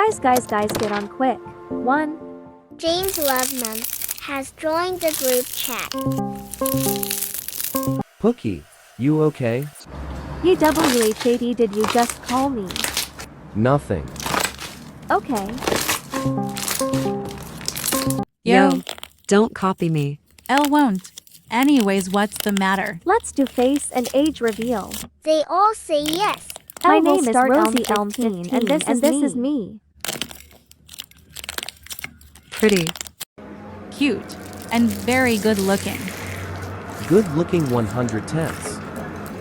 Guys, get on quick. 1. James Loveman has joined the group chat. Pookie, you okay? YWHAD, did you just call me? Nothing. Okay. Yo, don't copy me. L won't. Anyways, what's the matter? Let's do face and age reveal. They all say yes. My L will name is start Rosie Elm Elm 15, and 15, this is me. Pretty. Cute. And very good looking. Good looking 110s.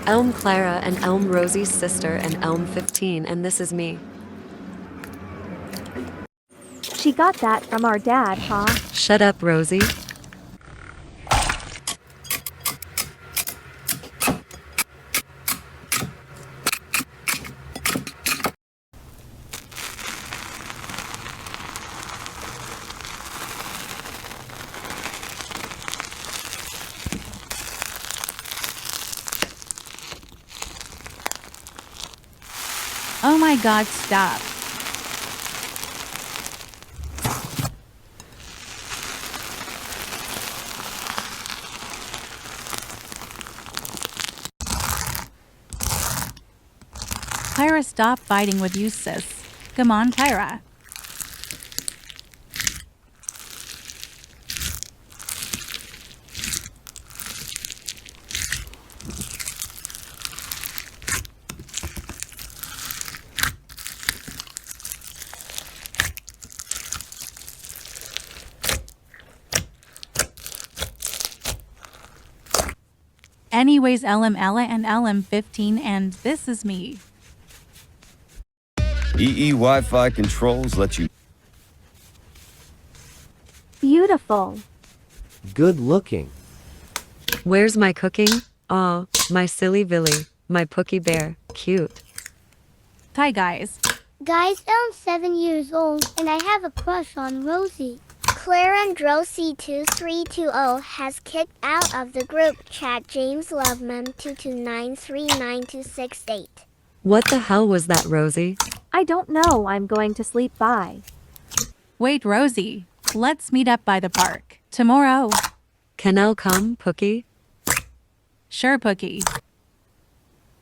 Elm Clara and Elm Rosie's sister and Elm 15, and this is me. She got that from our dad, huh? Shut up, Rosie. Oh my god, stop. Kyra, stop fighting with you, sis. Come on, Kyra. Anyways, LM Ella and LM 15, and this is me. EE Wi-Fi controls let you. Beautiful. Good looking. Where's my cooking? Aw, my silly Villy, my Pookie bear, cute. Hi, guys. Guys, I'm 7 years old and I have a crush on Rosie. Clarandrosi2320 has kicked out of the group chat James Loveman 229399268. What the hell was that, Rosie? I don't know, I'm going to sleep. Bye. Wait, Rosie. Let's meet up by the park. Tomorrow. Can Elle come, Pookie? Sure, Pookie.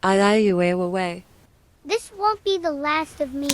I you away. This won't be the last of me.